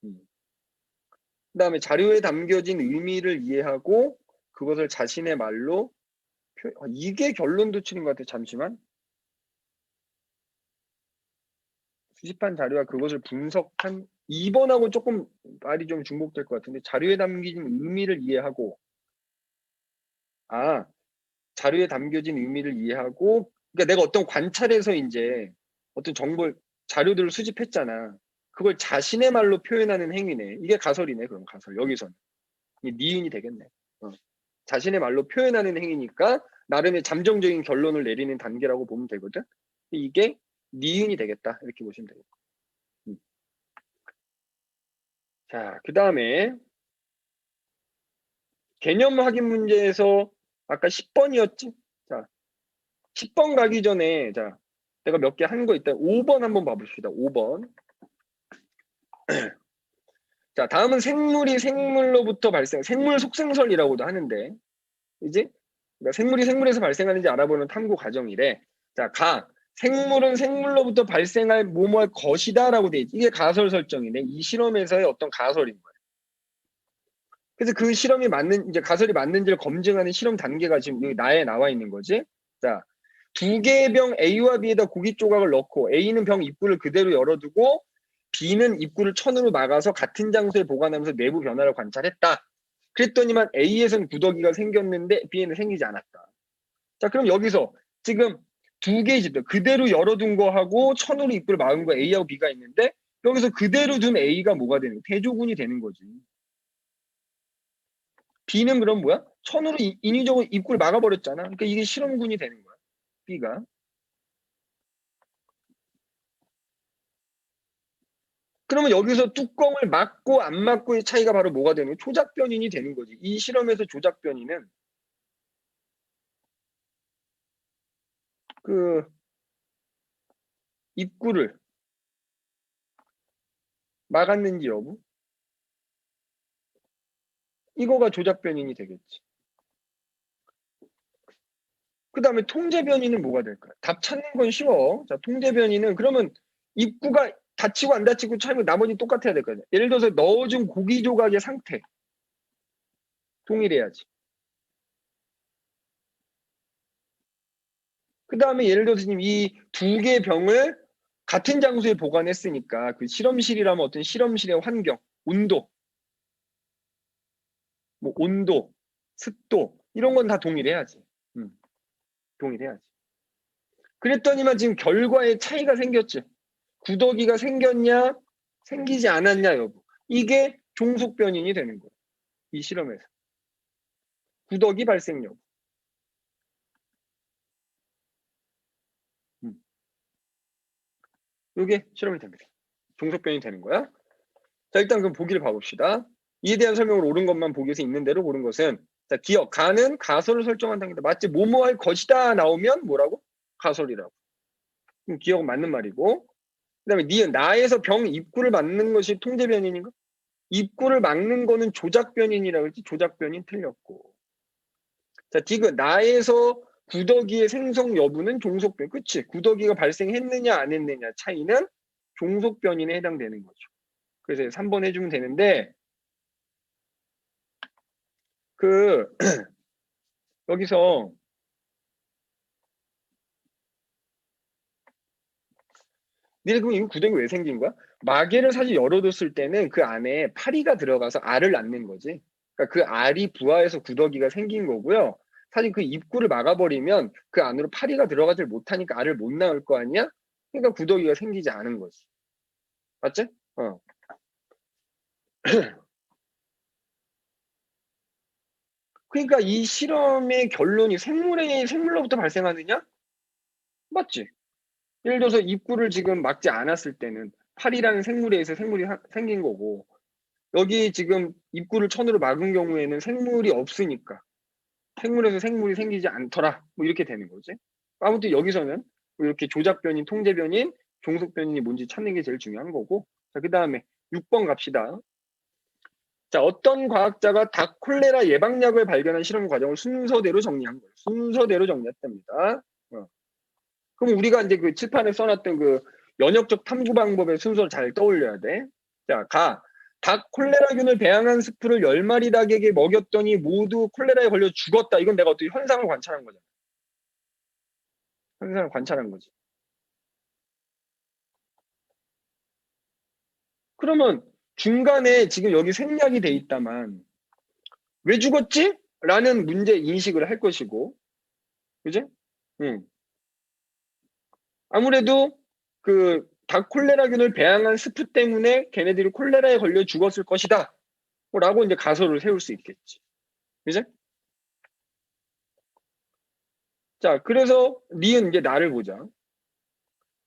그 다음에 자료에 담겨진 의미를 이해하고 그것을 자신의 말로 이게 결론 도출인 것 같아. 잠시만. 수집한 자료와 그것을 분석한 2번하고 조금 말이 좀 중복될 것 같은데 자료에 담겨진 의미를 이해하고 자료에 담겨진 의미를 이해하고 그러니까 내가 어떤 관찰에서 이제 어떤 정보를 자료들을 수집했잖아. 그걸 자신의 말로 표현하는 행위네. 이게 가설이네. 그럼 가설 여기서는 이 니은이 되겠네. 자신의 말로 표현하는 행위니까 나름의 잠정적인 결론을 내리는 단계라고 보면 되거든. 이게 니은이 되겠다. 이렇게 보시면 되겠다. 자, 그 다음에 개념 확인 문제에서 아까 10번이었지? 자, 10번 가기 전에 자, 내가 몇 개 한 거 있다. 5번 한번 봐봅시다. 5번. 자, 다음은 생물이 생물로부터 발생, 생물 속생설이라고도 하는데, 이제 그러니까 생물이 생물에서 발생하는지 알아보는 탐구 과정이래. 자, 생물은 생물로부터 발생할 뭐뭐할 것이다라고 돼 있지. 이게 가설 설정이네. 이 실험에서의 어떤 가설인 거야. 그래서 그 실험이 맞는 이제 가설이 맞는지를 검증하는 실험 단계가 지금 여기 나에 나와 있는 거지. 자, 두 개의 병 A와 B에다 고기 조각을 넣고 A는 병 입구를 그대로 열어두고 B는 입구를 천으로 막아서 같은 장소에 보관하면서 내부 변화를 관찰했다. 그랬더니만 A에서는 구더기가 생겼는데 B에는 생기지 않았다. 자, 그럼 여기서 지금 두 개의 집들 그대로 열어둔 거하고 천으로 입구를 막은 거 A하고 B가 있는데 여기서 그대로 둔 A가 뭐가 되는 거야? 대조군이 되는 거지. B는 그럼 뭐야? 천으로 인위적으로 입구를 막아버렸잖아. 그러니까 이게 실험군이 되는 거야. B가. 그러면 여기서 뚜껑을 막고 안 막고의 차이가 바로 뭐가 되는 거야? 조작 변인이 되는 거지. 이 실험에서 조작 변인은 그 입구를 막았는지 여부? 이거가 조작 변인이 되겠지. 그 다음에 통제 변이는 뭐가 될까요? 답 찾는 건 쉬워. 자, 통제 변이는 그러면 입구가 닫히고 안 닫히고 차이면 나머지 똑같아야 될 거야. 예를 들어서 넣어준 고기 조각의 상태 동일해야지. 그 다음에 예를 들어서 지금 이 두 개의 병을 같은 장소에 보관했으니까 그 실험실이라면 어떤 실험실의 환경, 온도, 뭐 온도, 습도 이런 건 다 동일해야지. 동일해야지. 그랬더니만 지금 결과에 차이가 생겼지. 구더기가 생겼냐, 생기지 않았냐 여부. 이게 종속 변인이 되는 거예요. 이 실험에서. 구더기 발생 여부. 이게 실험이 됩니다. 종속변이 되는 거야. 자, 일단 그럼 보기를 봐봅시다. 이에 대한 설명을 옳은 것만 보기에서 있는 대로 고른 것은, 자, 기억, 가는 가설을 설정한답니다. 마치 뭐뭐 할 것이다 나오면 뭐라고? 가설이라고. 그럼 기억은 맞는 말이고, 그 다음에 니은, 나에서 병 입구를 막는 것이 통제변인인가? 입구를 막는 거는 조작변인이라고 했지. 조작변인 틀렸고. 자, 디귿, 나에서 구더기의 생성 여부는 종속변. 그치? 구더기가 발생했느냐 안 했느냐 차이는 종속변인에 해당되는 거죠. 그래서 3번 해주면 되는데, 그 여기서 니네 그럼 이거 구덩이 왜 생긴 거야? 마개를 사실 열어뒀을 때는 그 안에 파리가 들어가서 알을 낳는 거지. 그러니까 그 알이 부화해서 구더기가 생긴 거고요. 사실 그 입구를 막아버리면 그 안으로 파리가 들어가질 못하니까 알을 못 낳을 거 아니야? 그러니까 구더기가 생기지 않은 거지. 맞지? 어. 그러니까 이 실험의 결론이 생물로부터 발생하느냐? 맞지? 예를 들어서 입구를 지금 막지 않았을 때는 파리라는 생물에 의해서 생물이 생긴 거고, 여기 지금 입구를 천으로 막은 경우에는 생물이 없으니까 생물에서 생물이 생기지 않더라, 뭐 이렇게 되는 거지. 아무튼 여기서는 이렇게 조작변인, 통제변인, 종속변인이 뭔지 찾는 게 제일 중요한 거고. 자, 그 다음에 6번 갑시다. 자, 어떤 과학자가 닭 콜레라 예방약을 발견한 실험 과정을 순서대로 정리한 거예요. 순서대로 정리했답니다. 그럼 우리가 이제 그 칠판에 써놨던 그 연역적 탐구 방법의 순서를 잘 떠올려야 돼. 자, 닭 콜레라균을 배양한 스프를 10마리 닭에게 먹였더니 모두 콜레라에 걸려 죽었다. 이건 내가 어떻게 현상을 관찰한 거잖아. 현상을 관찰한 거지. 그러면 중간에 지금 여기 생략이 돼 있다만 왜 죽었지? 라는 문제 인식을 할 것이고, 그지? 응. 아무래도 그 닭 콜레라균을 배양한 스프 때문에 걔네들이 콜레라에 걸려 죽었을 것이다. 라고 이제 가설을 세울 수 있겠지. 그지? 자, 그래서 니은 이제 나를 보자.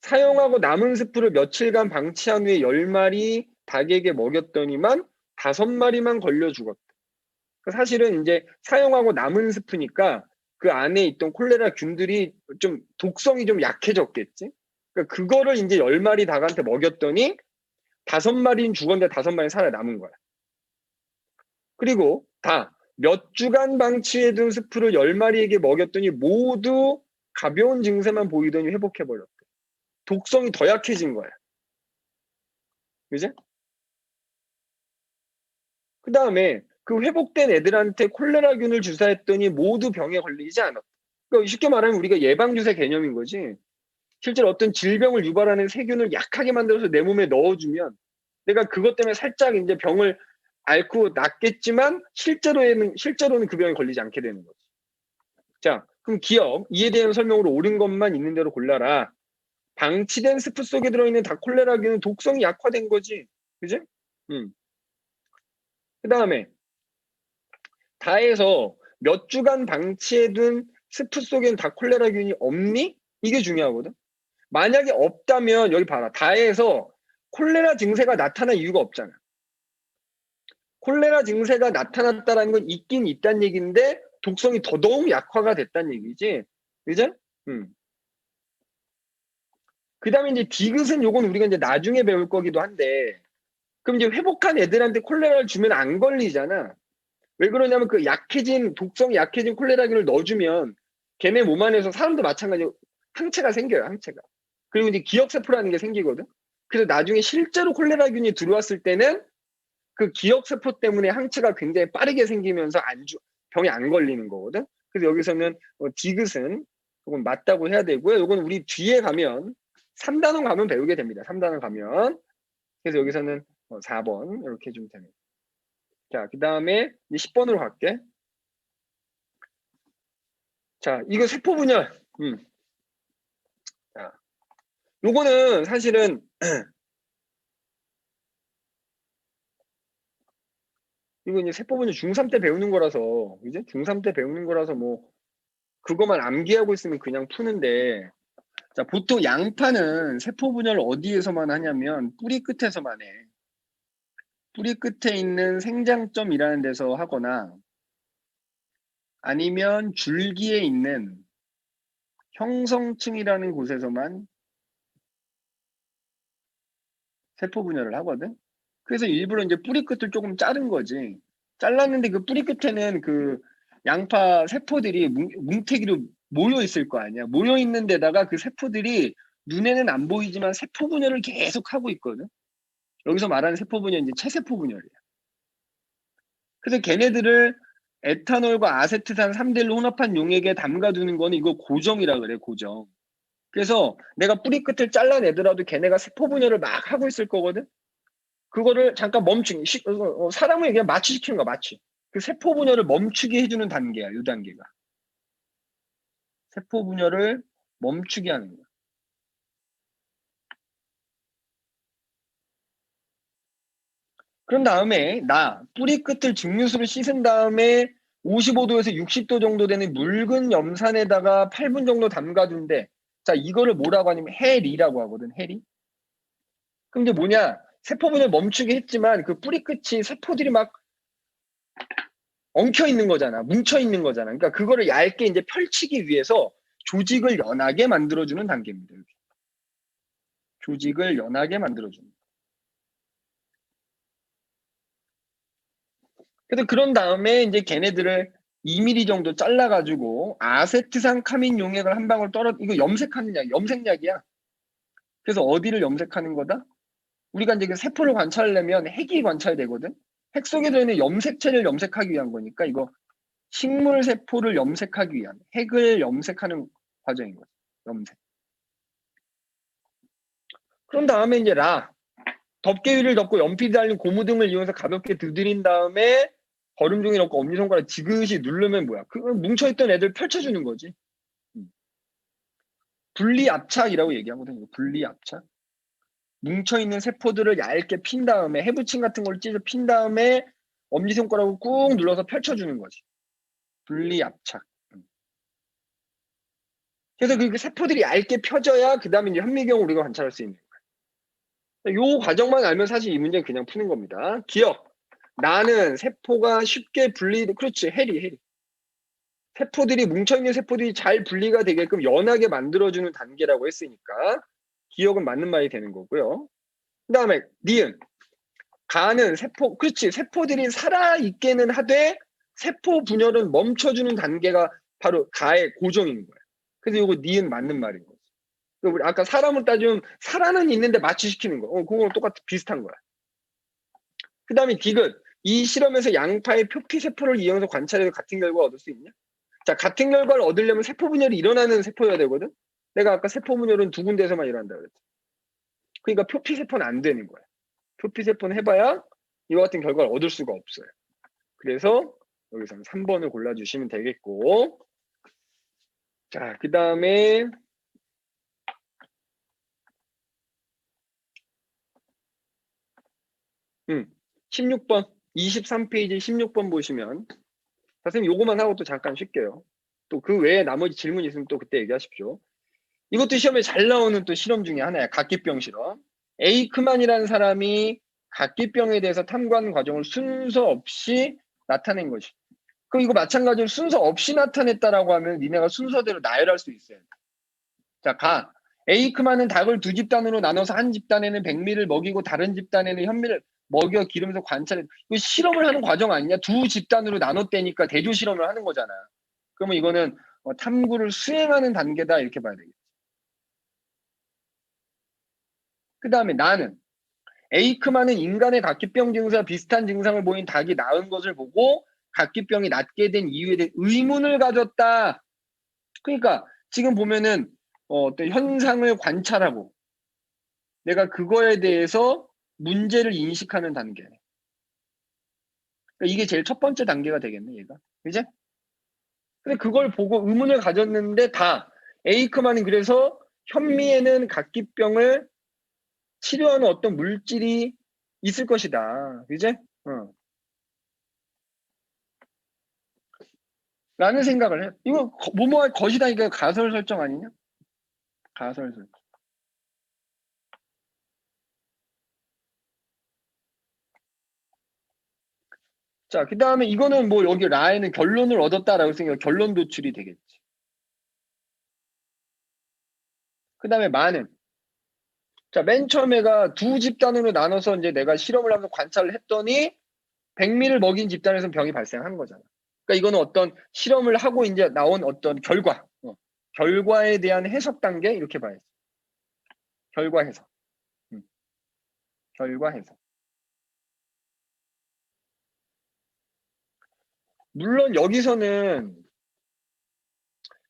사용하고 남은 스프를 며칠간 방치한 후에 10마리 닭에게 먹였더니만 5마리만 걸려 죽었다. 사실은 이제 사용하고 남은 스프니까 그 안에 있던 콜레라 균들이 좀 독성이 좀 약해졌겠지. 그러니까 그거를 이제 10마리 닭한테 먹였더니 5마리는 죽었는데 5마리는 살아남은 거야. 그리고 몇 주간 방치해둔 스프를 10마리에게 먹였더니 모두 가벼운 증세만 보이더니 회복해버렸대. 독성이 더 약해진 거야. 그지? 그 다음에 그 회복된 애들한테 콜레라균을 주사했더니 모두 병에 걸리지 않았다. 그러니까 쉽게 말하면 우리가 예방주사 개념인 거지. 실제로 어떤 질병을 유발하는 세균을 약하게 만들어서 내 몸에 넣어주면 내가 그것 때문에 살짝 이제 병을 앓고 낫겠지만 실제로는 그 병에 걸리지 않게 되는 거지. 자, 그럼 기억, 이에 대한 설명으로 옳은 것만 있는 대로 골라라. 방치된 스프 속에 들어있는 닭콜레라균은 독성이 약화된 거지. 그지? 그 다음에 다에서 몇 주간 방치해둔 스프 속엔 닭콜레라균이 없니? 이게 중요하거든. 만약에 없다면 여기 봐라. 다에서 콜레라 증세가 나타날 이유가 없잖아. 콜레라 증세가 나타났다는 건 있긴 있다는 얘기인데 독성이 더더욱 약화가 됐다는 얘기지. 그죠? 그 다음에 이제 디귿은 요건 우리가 이제 나중에 배울 거기도 한데, 그럼 이제 회복한 애들한테 콜레라를 주면 안 걸리잖아. 왜 그러냐면 그 독성이 약해진 콜레라균을 넣어주면 걔네 몸 안에서 사람도 마찬가지로 항체가 생겨요, 항체가. 그리고 이제 기억세포라는 게 생기거든. 그래서 나중에 실제로 콜레라균이 들어왔을 때는 그 기억세포 때문에 항체가 굉장히 빠르게 생기면서 병이 안 걸리는 거거든. 그래서 여기서는 디귿은 조금 맞다고 해야 되고요. 이건 우리 뒤에 가면 3단원 가면 배우게 됩니다. 3단원 가면. 그래서 여기서는 4번 이렇게 해주면 됩니다. 자, 그 다음에 10번으로 갈게. 자, 이거 세포 분열. 자, 요거는 사실은 이거 이제 세포 분열 중3 때 배우는 거라서, 이제 중3 때 배우는 거라서 뭐 그거만 암기하고 있으면 그냥 푸는데, 자, 보통 양파는 세포 분열을 어디에서만 하냐면 뿌리 끝에서만 해. 뿌리 끝에 있는 생장점이라는 데서 하거나 아니면 줄기에 있는 형성층이라는 곳에서만 세포 분열을 하거든. 그래서 일부러 이제 뿌리 끝을 조금 자른 거지. 잘랐는데 그 뿌리 끝에는 그 양파 세포들이 뭉태기로 모여 있을 거 아니야. 모여 있는 데다가 그 세포들이 눈에는 안 보이지만 세포 분열을 계속 하고 있거든. 여기서 말하는 세포 분열 이제 체세포 분열이야. 그래서 걔네들을 에탄올과 아세트산 3대1로 혼합한 용액에 담가두는 거는 이거 고정이라 그래, 고정. 그래서 내가 뿌리 끝을 잘라내더라도 걔네가 세포 분열을 막 하고 있을 거거든. 그거를 잠깐 사람을 그냥 마취시키는 거야, 마취. 그 세포 분열을 멈추게 해주는 단계야, 이 단계가. 세포 분열을 멈추게 하는 거야. 그런 다음에 뿌리 끝을 증류수로 씻은 다음에 55도에서 60도 정도 되는 묽은 염산에다가 8분 정도 담가둔대. 자, 이거를 뭐라고 하냐면 해리라고 하거든, 해리. 그럼 이제 뭐냐? 세포 분열 멈추게 했지만 그 뿌리 끝이 세포들이 막 엉켜 있는 거잖아. 뭉쳐 있는 거잖아. 그러니까 그거를 얇게 이제 펼치기 위해서 조직을 연하게 만들어주는 단계입니다. 여기. 조직을 연하게 만들어주는. 그래서 그런 다음에 이제 걔네들을 2mm 정도 잘라가지고 아세트산 카민 용액을 한 방울 이거 염색하는 약, 염색약이야. 그래서 어디를 염색하는 거다? 우리가 이제 그 세포를 관찰하려면 핵이 관찰되거든. 핵 속에 들어있는 염색체를 염색하기 위한 거니까 이거 식물 세포를 염색하기 위한 핵을 염색하는 과정인 거죠. 염색. 그런 다음에 이제 덮개 위를 덮고 연필이 달린 고무등을 이용해서 가볍게 두드린 다음에 거름종이 넣고 엄지손가락 지그시 누르면 뭐야? 그 뭉쳐있던 애들 펼쳐주는 거지. 분리압착이라고 얘기하거든요. 분리압착. 뭉쳐있는 세포들을 얇게 핀 다음에 해부침 같은 걸 찢어 핀 다음에 엄지손가락으로 꾹 눌러서 펼쳐주는 거지. 분리압착. 그래서 그 세포들이 얇게 펴져야 그 다음에 이제 현미경을 우리가 관찰할 수 있는 거야. 요 과정만 알면 사실 이 문제는 그냥 푸는 겁니다. 기억. 나는 세포가 쉽게 그렇지. 해리. 세포들이 뭉쳐있는 세포들이 잘 분리가 되게끔 연하게 만들어주는 단계라고 했으니까 기억은 맞는 말이 되는 거고요. 그 다음에 니은. 가는 그렇지. 세포들이 살아있게는 하되 세포 분열은 멈춰주는 단계가 바로 가의 고정인 거야. 그래서 이거 니은 맞는 말인 거지. 우리 아까 사람을 따지면 살아는 있는데 마취시키는 거. 그거랑 비슷한 거야. 그 다음에 디귿. 이 실험에서 양파의 표피세포를 이용해서 관찰해서 같은 결과 얻을 수 있냐? 자, 같은 결과를 얻으려면 세포 분열이 일어나는 세포여야 되거든? 내가 아까 세포 분열은 두 군데에서만 일어난다 그랬지. 그러니까 표피세포는 안 되는 거야. 표피세포는 해봐야 이와 같은 결과를 얻을 수가 없어요. 그래서 여기서는 3번을 골라주시면 되겠고. 자, 그 다음에 16번, 23페이지 16번 보시면 선생님 요거만 하고 또 잠깐 쉴게요. 또 그 외에 나머지 질문 있으면 또 그때 얘기하십시오. 이것도 시험에 잘 나오는 또 실험 중에 하나야. 각기병 실험. 에이크만이라는 사람이 각기병에 대해서 탐구하는 과정을 순서 없이 나타낸 것이. 그럼 이거 마찬가지로 순서 없이 나타냈다라고 하면 니네가 순서대로 나열할 수 있어요. 자, 에이크만은 닭을 두 집단으로 나눠서 한 집단에는 백미를 먹이고 다른 집단에는 현미를 먹여 기르면서 관찰해. 이거 실험을 하는 과정 아니냐? 두 집단으로 나눴다니까 대조 실험을 하는 거잖아. 그러면 이거는 탐구를 수행하는 단계다 이렇게 봐야 되겠지. 그 다음에 나는 에이크만은 인간의 각기병 증세와 비슷한 증상을 보인 닭이 나은 것을 보고 각기병이 낫게 된 이유에 대해 의문을 가졌다. 그러니까 지금 보면은 어떤 현상을 관찰하고 내가 그거에 대해서 문제를 인식하는 단계. 그러니까 이게 제일 첫 번째 단계가 되겠네, 얘가. 그지? 근데 그걸 보고 의문을 가졌는데 에이크만은 그래서 현미에는 각기병을 치료하는 어떤 물질이 있을 것이다. 그지? 라는 생각을 해. 이거 뭐뭐할 것이다니까 가설 설정 아니냐? 가설 설정. 자, 그 다음에 이거는 뭐 여기 라에는 결론을 얻었다라고 생각, 결론 도출이 되겠지. 그 다음에 만은. 자, 맨 처음에가 두 집단으로 나눠서 이제 내가 실험을 하면서 관찰을 했더니 백미를 먹인 집단에서는 병이 발생한 거잖아. 그러니까 이거는 어떤 실험을 하고 이제 나온 어떤 결과, 결과에 대한 해석 단계 이렇게 봐야지. 결과 해석. 결과 해석. 물론 여기서는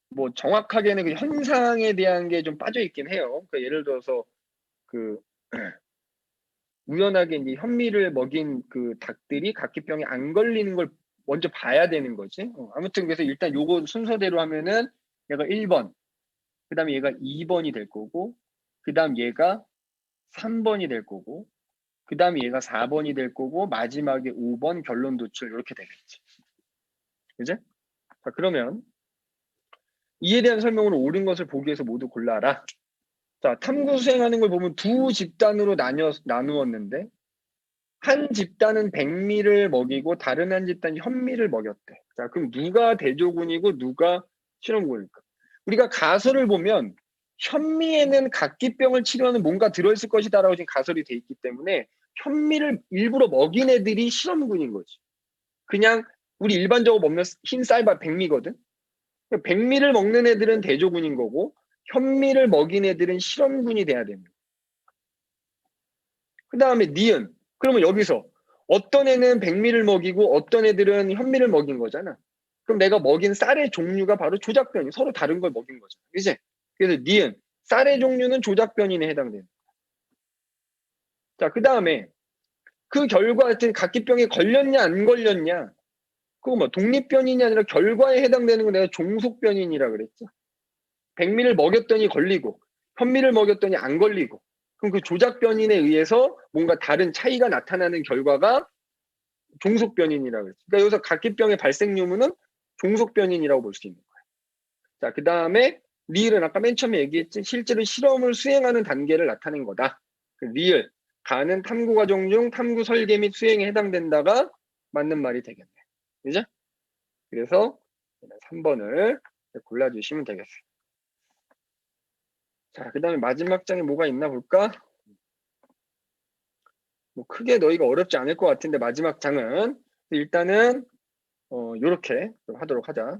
뭐 정확하게는 그 현상에 대한 게 좀 빠져 있긴 해요. 그러니까 예를 들어서 그 우연하게 이제 현미를 먹인 그 닭들이 각기병에 안 걸리는 걸 먼저 봐야 되는 거지. 아무튼 그래서 일단 요거 순서대로 하면은 얘가 1번, 그 다음에 얘가 2번이 될 거고, 그 다음 얘가 3번이 될 거고, 그 다음에 얘가 4번이 될 거고, 마지막에 5번 결론 도출 이렇게 되겠지. 그지? 자, 그러면 이에 대한 설명으로 옳은 것을 보기 위해서 모두 골라라. 자, 탐구 수행하는 걸 보면 두 집단으로 나누었는데 한 집단은 백미를 먹이고 다른 한 집단이 현미를 먹였대. 자, 그럼 누가 대조군이고 누가 실험군일까? 우리가 가설을 보면 현미에는 각기병을 치료하는 뭔가 들어있을 것이다라고 지금 가설이 돼 있기 때문에 현미를 일부러 먹인 애들이 실험군인 거지. 그냥 우리 일반적으로 먹는 흰 쌀밥 백미거든. 백미를 먹는 애들은 대조군인 거고 현미를 먹인 애들은 실험군이 돼야 됩니다. 그 다음에 니은. 그러면 여기서 어떤 애는 백미를 먹이고 어떤 애들은 현미를 먹인 거잖아. 그럼 내가 먹인 쌀의 종류가 바로 조작변이 서로 다른 걸 먹인 거잖아. 그치? 그래서 니은. 쌀의 종류는 조작변인에 해당되는 거야. 자, 그 다음에 그 결과 하여튼 각기병에 걸렸냐 안 걸렸냐. 그거 뭐 독립변인이 아니라 결과에 해당되는 거 내가 종속변인이라 그랬죠. 백미를 먹였더니 걸리고 현미를 먹였더니 안 걸리고 그럼 그 조작변인에 의해서 뭔가 다른 차이가 나타나는 결과가 종속변인이라고 그랬죠. 그러니까 여기서 각기병의 발생 유무는 종속변인이라고 볼 수 있는 거예요. 자, 그 다음에 리을은 아까 맨 처음에 얘기했지 실제로 실험을 수행하는 단계를 나타낸 거다. 그 리을 가는 탐구 과정 중 탐구 설계 및 수행에 해당된다가 맞는 말이 되겠네. 그죠? 그래서 3번을 골라주시면 되겠어요. 자, 그 다음에 마지막 장에 뭐가 있나 볼까? 뭐 크게 너희가 어렵지 않을 것 같은데 마지막 장은 일단은 요렇게 하도록 하자.